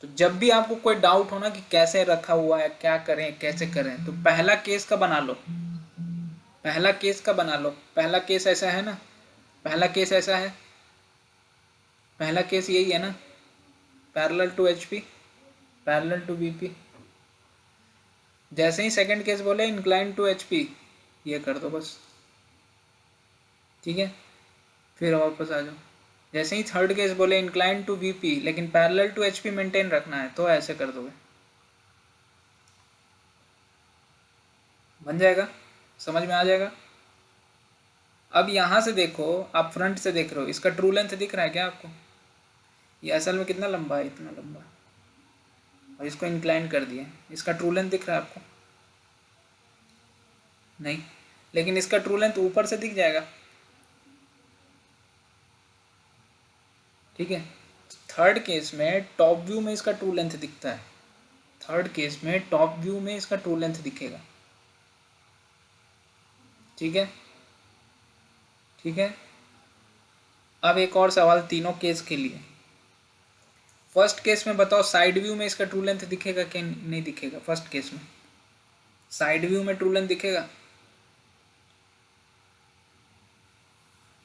Speaker 1: तो जब भी आपको कोई डाउट हो ना कि कैसे रखा हुआ है, क्या करें कैसे करें, तो पहला केस का बना लो, पहला केस का बना लो। पहला केस ऐसा है ना, पहला केस ऐसा है, पहला केस यही है ना, parallel to HP, parallel to VP. जैसे ही सेकंड केस बोले इंक्लाइन टू एचपी, ये कर दो बस, ठीक है। फिर वापस आ जाओ, जैसे ही थर्ड केस बोले इंक्लाइन टू वीपी लेकिन पैरेलल टू एचपी मेंटेन रखना है, तो ऐसे कर दोगे, बन जाएगा, समझ में आ जाएगा। अब यहाँ से देखो, आप फ्रंट से देख रहे हो, इसका ट्रू लेंथ दिख रहा है क्या आपको? ये असल में कितना लंबा है, इतना लंबा, और इसको इंक्लाइन कर दिए, इसका ट्रू लेंथ दिख रहा है आपको? नहीं, लेकिन इसका ट्रू लेंथ ऊपर से दिख जाएगा, ठीक है। थर्ड केस में टॉप व्यू में इसका ट्रू लेंथ दिखता है, थर्ड केस में टॉप व्यू में इसका ट्रू लेंथ दिखेगा, ठीक है, ठीक है। अब एक और सवाल तीनों केस के लिए। फर्स्ट केस में बताओ साइड व्यू में इसका ट्रू लेंथ दिखेगा कि नहीं दिखेगा? फर्स्ट केस में साइड व्यू में ट्रू लेंथ दिखेगा?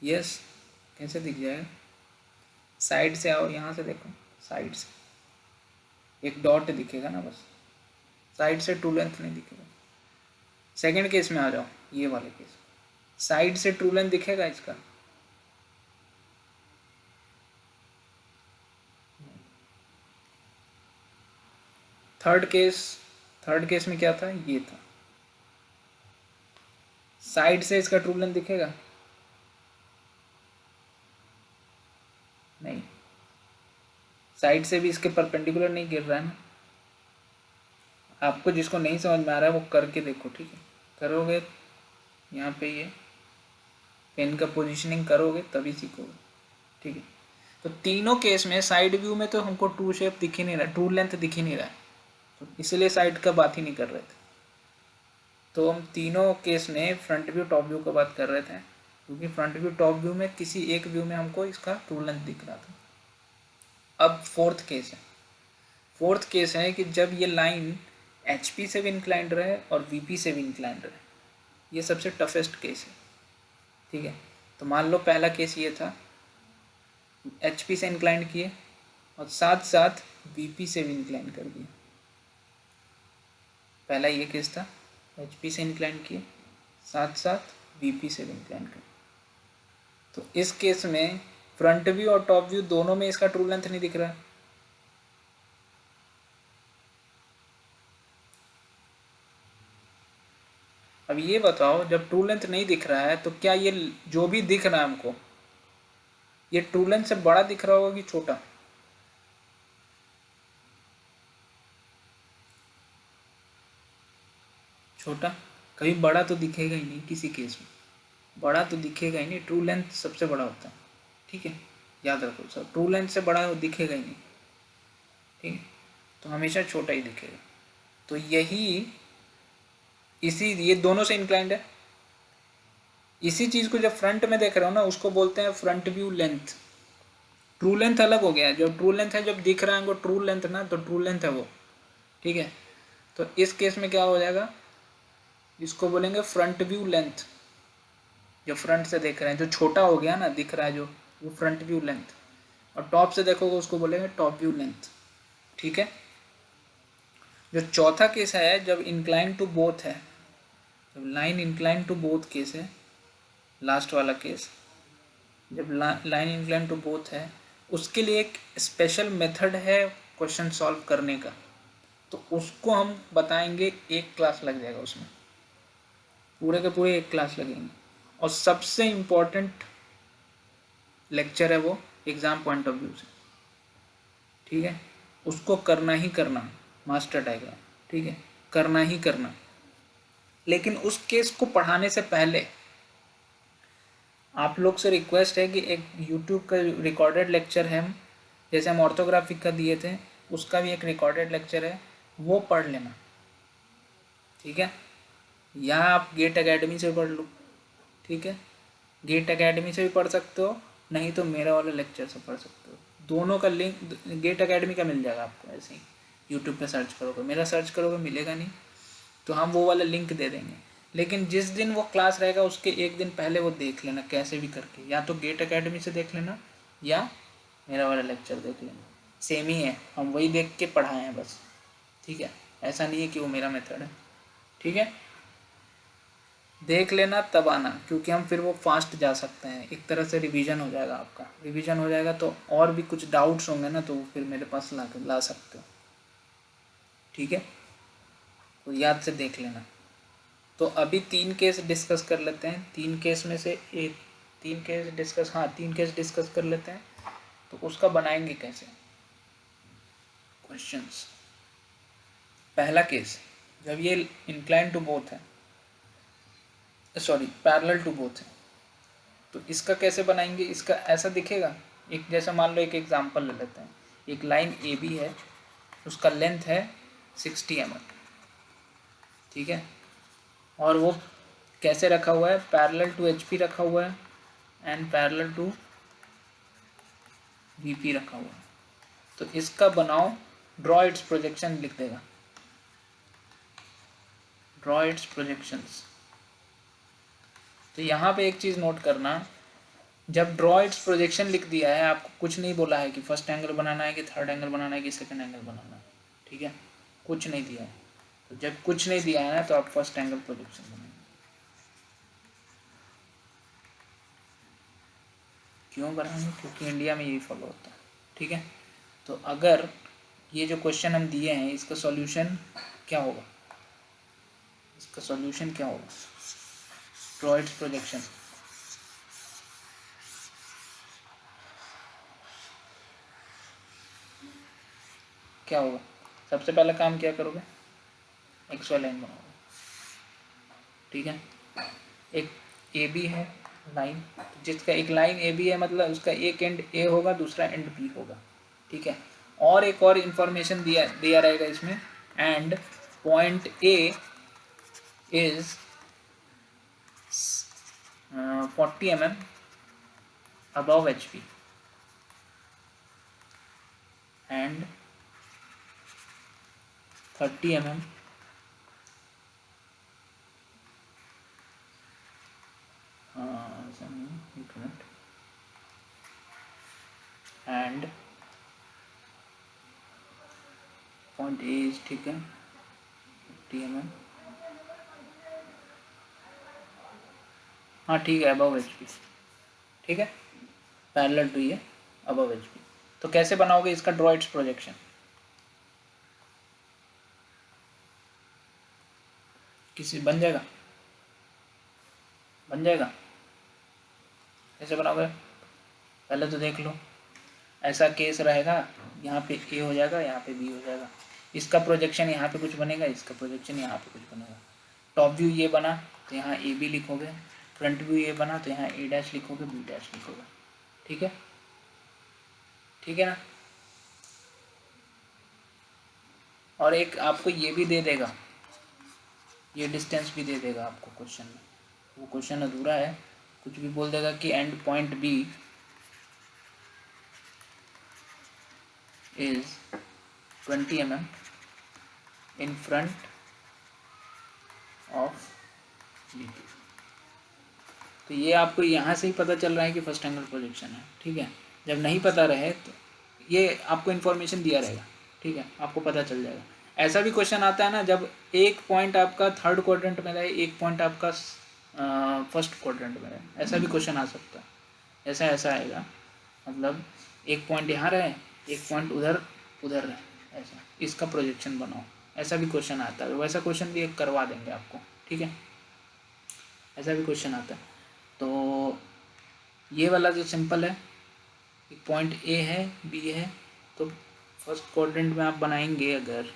Speaker 1: यस, कैसे दिख जाएगा? साइड से आओ, यहाँ से देखो, साइड से एक डॉट दिखेगा ना बस, साइड से ट्रू लेंथ नहीं दिखेगा। सेकंड केस में आ जाओ, ये वाले केस, साइड से ट्रू लेंथ दिखेगा इसका? थर्ड केस में क्या था? ये था, साइड से इसका ट्रू लेंथ दिखेगा? नहीं, साइड से भी इसके परपेंडिकुलर नहीं गिर रहा है ना। आपको जिसको नहीं समझ में आ रहा है वो करके देखो, ठीक है। करोगे यहाँ पे ये पेन का पोजीशनिंग करोगे तभी सीखोगे, ठीक है। तो तीनों केस में साइड व्यू में तो हमको ट्रू शेप दिख ही नहीं रहा, ट्रू लेंथ दिख ही नहीं रहा है, तो इसलिए साइड का बात ही नहीं कर रहे थे। तो हम तीनों केस में फ्रंट व्यू टॉप व्यू का बात कर रहे थे, क्योंकि फ्रंट व्यू टॉप व्यू में किसी एक व्यू में हमको इसका ट्रू लेंथ दिख रहा था। अब फोर्थ केस है कि जब ये लाइन HP से भी इंक्लाइंड रहे और VP से भी इंक्लाइंड रहे, ये सबसे टफेस्ट केस है, ठीक है। तो मान लो पहला केस ये था, HP से इंक्लाइंड किए और साथ साथ VP से भी इंक्लाइन कर दिए। पहला ये केस था, HP से इंक्लाइन किए साथ साथ VP से भी इंक्लाइन कर। तो इस केस में फ्रंट व्यू और टॉप व्यू दोनों में इसका ट्रू लेंथ नहीं दिख रहा है। अब ये बताओ, जब ट्रू लेंथ नहीं दिख रहा है तो क्या ये जो भी दिख रहा है हमको, ये ट्रू लेंथ से बड़ा दिख रहा होगा कि छोटा? छोटा। कभी बड़ा तो दिखेगा ही नहीं, किसी केस में बड़ा तो दिखेगा ही नहीं, ट्रू लेंथ सबसे बड़ा होता है, ठीक है, याद रखो सर, ट्रू लेंथ से बड़ा दिखेगा ही नहीं, ठीक है, तो हमेशा छोटा ही दिखेगा। तो यही ये दोनों से इंक्लाइंड है। इसी चीज़ को जब फ्रंट में देख रहे हो ना, उसको बोलते हैं front view length. True length अलग हो गया, जो ट्रू लेंथ है जब दिख रहा है हमको ट्रू लेंथ ना, तो ट्रू लेंथ है वो, ठीक है। तो इस केस में क्या हो जाएगा, इसको बोलेंगे फ्रंट व्यू लेंथ। जो फ्रंट से देख रहे हैं, जो छोटा हो गया ना दिख रहा है जो, वो फ्रंट व्यू लेंथ। और टॉप से देखोगे उसको बोलेंगे टॉप व्यू लेंथ, ठीक है। जो चौथा केस है, जब इंक्लाइन टू बोथ है, जब line incline to both case है, लास्ट वाला केस, जब लाइन इंक्लाइन टू बोथ है, उसके लिए एक स्पेशल मेथड है क्वेश्चन सॉल्व करने का, तो उसको हम बताएंगे, एक क्लास लग जाएगा उसमें, पूरे के पूरे एक क्लास लगेंगे। और सबसे इम्पोर्टेंट लेक्चर है वो एग्ज़ाम पॉइंट ऑफ व्यू से, ठीक है। उसको करना ही करना, मास्टर डायग्राम, ठीक है, करना ही करना। लेकिन उस केस को पढ़ाने से पहले आप लोग से रिक्वेस्ट है कि एक यूट्यूब का रिकॉर्डेड लेक्चर है, जैसे हम ऑर्थोग्राफिक का दिए थे, उसका भी एक रिकॉर्डेड लेक्चर है, वो पढ़ लेना, ठीक है। या आप गेट एकेडमी से पढ़ लो, ठीक है, गेट एकेडमी से भी पढ़ सकते हो, नहीं तो मेरा वाला लेक्चर से पढ़ सकते हो। दोनों का लिंक गेट एकेडमी का मिल जाएगा आपको, ऐसे ही यूट्यूब पे सर्च करोगे, मेरा सर्च करोगे मिलेगा नहीं, तो हम वो वाला लिंक दे देंगे। लेकिन जिस दिन वो क्लास रहेगा उसके एक दिन पहले वो देख लेना कैसे भी करके, या तो गेट एकेडमी से देख लेना या मेरा वाला लेक्चर देख लेना, सेम ही है, हम वही देख के पढ़ाए हैं बस, ठीक है। ऐसा नहीं है कि वो मेरा मेथड है, ठीक है। देख लेना तब आना, क्योंकि हम फिर वो फास्ट जा सकते हैं, एक तरह से रिवीजन हो जाएगा आपका, रिवीजन हो जाएगा तो और भी कुछ डाउट्स होंगे ना, तो वो फिर मेरे पास ला सकते हो, ठीक है। तो याद से देख लेना। तो अभी 3 केस डिस्कस कर लेते हैं, 3 केस में से एक, 3 केस डिस्कस कर लेते हैं। तो उसका बनाएंगे कैसे क्वेश्चंस, पहला केस जब ये इंक्लाइन टू बोथ है, सॉरी पैरेलल टू बोथ है, तो इसका कैसे बनाएंगे? इसका ऐसा दिखेगा, एक जैसा मान लो एक एग्जांपल ले लेते हैं। एक लाइन ए बी है, उसका लेंथ है 60 mm, ठीक है, और वो कैसे रखा हुआ है? पैरेलल टू एच पी रखा हुआ है and parallel to V P रखा हुआ है। तो इसका बनाओ, ड्रॉ इट्स प्रोजेक्शन लिख देगा, ड्रॉ इट्स प्रोजेक्शंस। तो यहाँ पे एक चीज़ नोट करना, जब ड्रॉ इट्स प्रोजेक्शन लिख दिया है, आपको कुछ नहीं बोला है कि फर्स्ट एंगल बनाना है कि थर्ड एंगल बनाना है कि सेकंड एंगल बनाना है, ठीक है, कुछ नहीं दिया है। तो जब कुछ नहीं दिया है ना, तो आप फर्स्ट एंगल प्रोजेक्शन बनाएंगे। क्यों बनाएंगे? क्योंकि इंडिया में यही फॉलो होता है, ठीक है। तो अगर ये जो क्वेश्चन हम दिए हैं, इसका सॉल्यूशन क्या होगा? इसका सॉल्यूशन क्या होगा? Draw it's projection. क्या होगा? सबसे पहला काम क्या करोगे? एक्स वाई लाइन बनाओगे, ठीक है। एक ए बी है लाइन, जिसका एक लाइन ए बी है, मतलब उसका एक एंड ए होगा, दूसरा एंड बी होगा, ठीक है। और एक और इंफॉर्मेशन दिया रहेगा इसमें, and point A is 40 mm above HP and 30 mm and point A is, ठीक है, 50 mm, हाँ ठीक है, अबव HP, ठीक है, पैरेलल टू ये अबव HP। तो कैसे बनाओगे इसका ड्रॉ इट्स प्रोजेक्शन? किसी बन जाएगा? बन जाएगा? कैसे बनाओगे? पहले तो देख लो, ऐसा केस रहेगा, यहाँ पे ए हो जाएगा, यहाँ पे बी हो जाएगा, इसका प्रोजेक्शन यहाँ पे कुछ बनेगा, इसका प्रोजेक्शन यहाँ पे कुछ बनेगा। टॉप व्यू ये बना तो यहाँ ए बी लिखोगे, फ्रंट व्यू ये बना तो यहाँ ए डैश लिखोगे, बी डैश लिखोगे, ठीक है, ठीक है ना। और एक आपको ये भी दे देगा, ये डिस्टेंस भी दे देगा आपको क्वेश्चन में, वो क्वेश्चन अधूरा है, कुछ भी बोल देगा कि end point B is 20 mm in front of B. तो ये आपको यहाँ से ही पता चल रहा है कि फर्स्ट एंगल प्रोजेक्शन है, ठीक है। जब नहीं पता रहे तो ये आपको इन्फॉर्मेशन दिया रहेगा, ठीक है, आपको पता चल जाएगा। ऐसा भी क्वेश्चन आता है ना, जब एक पॉइंट आपका थर्ड क्वाड्रेंट में रहे, एक पॉइंट आपका फर्स्ट क्वाड्रेंट में रहे, ऐसा भी क्वेश्चन आ सकता है। ऐसा आएगा, मतलब एक पॉइंट यहाँ रहे, एक पॉइंट उधर रहे, ऐसा, इसका प्रोजेक्शन बनाओ, ऐसा भी क्वेश्चन आता है। वैसा क्वेश्चन भी एक करवा देंगे आपको, ठीक है, ऐसा भी क्वेश्चन आता है। तो ये वाला जो सिंपल है, एक पॉइंट ए है, बी है, तो फर्स्ट क्वाड्रेंट में आप बनाएंगे अगर,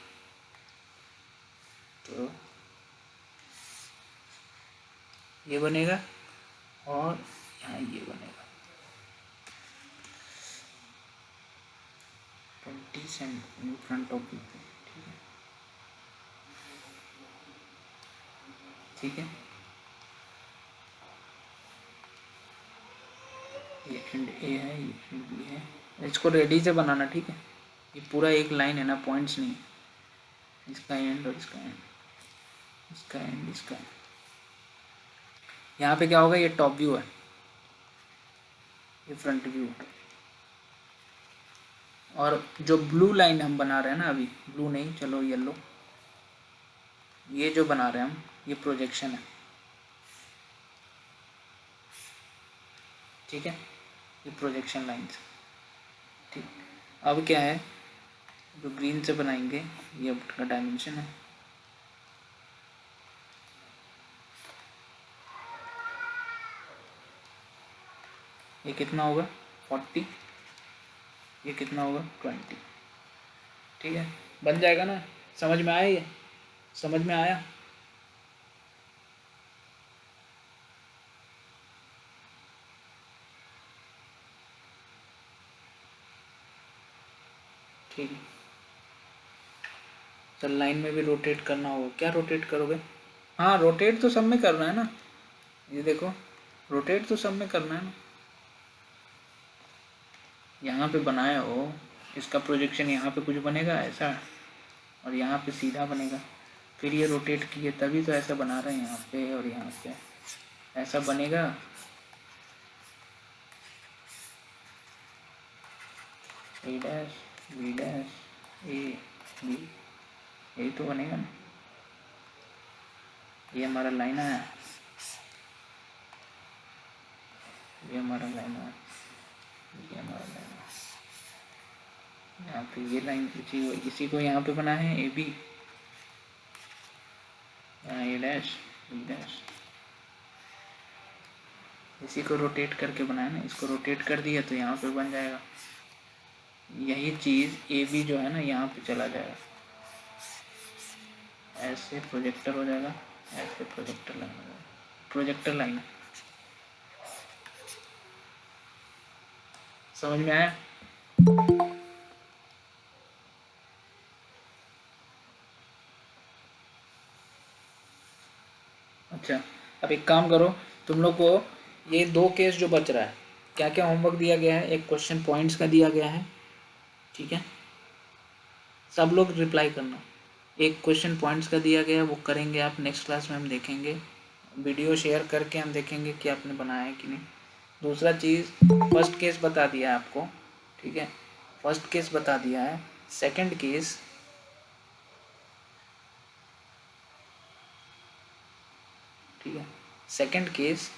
Speaker 1: तो ये बनेगा और यहाँ ये बनेगा 20 cent in front of people, ठीक है, ठीक है। ये एंड ए है, ये एंड बी है, इसको रेडी से बनाना, ठीक है। ये पूरा एक लाइन है ना, पॉइंट्स नहीं, इसका एंड और इसका एंड, इसका एंड, इसका एंड। यहाँ पे क्या होगा? ये टॉप व्यू है, ये फ्रंट व्यू है, और जो ब्लू लाइन हम बना रहे हैं ना, अभी ब्लू नहीं, चलो येलो, ये जो बना रहे हैं हम, ये प्रोजेक्शन है, ठीक है, ये प्रोजेक्शन लाइन्स, ठीक। अब क्या है, जो ग्रीन से बनाएंगे, ये अब का डायमेंशन है, ये कितना होगा? 40, ये कितना होगा? 20, ठीक है, बन जाएगा ना। समझ में आया ये? समझ में आया? ठीक है, चल लाइन में भी रोटेट करना होगा। क्या रोटेट करोगे? हाँ रोटेट तो सब में करना है ना, ये देखो रोटेट तो सब में करना है ना। यहाँ पे बनाया हो, इसका प्रोजेक्शन यहाँ पे कुछ बनेगा ऐसा, और यहाँ पे सीधा बनेगा, फिर ये रोटेट किए तभी तो ऐसा बना रहे हैं यहाँ पे, और यहाँ पे ऐसा बनेगा। A dash B dash A B, यही तो बनेगा ना। ये हमारा लाइन है, ये हमारा लाइन है, ये हमारा लाइन है। यहाँ पे ये लाइन इसी को यहाँ पे बना है ए बी, यहाँ ए डैश बी डैश, इसी को रोटेट करके बनाया ना, इसको रोटेट कर दिया तो यहाँ पे बन जाएगा। यही चीज़ ए बी जो है ना यहाँ पे चला जाएगा, ऐसे प्रोजेक्टर हो जाएगा, ऐसे प्रोजेक्टर लाइन हो जाएगा, प्रोजेक्टर लाइन। समझ में आया? अच्छा, अब एक काम करो, तुम लोग को ये 2 केस जो बच रहा है, क्या क्या होमवर्क दिया गया है, एक क्वेश्चन पॉइंट्स का दिया गया है, ठीक है, सब लोग रिप्लाई करना। एक क्वेश्चन पॉइंट्स का दिया गया है, वो करेंगे आप, नेक्स्ट क्लास में हम देखेंगे, वीडियो शेयर करके हम देखेंगे कि आपने बनाया है कि नहीं। दूसरा चीज़, फर्स्ट केस बता दिया है आपको, ठीक है, फर्स्ट केस बता दिया है। सेकंड केस, ठीक है, सेकंड केस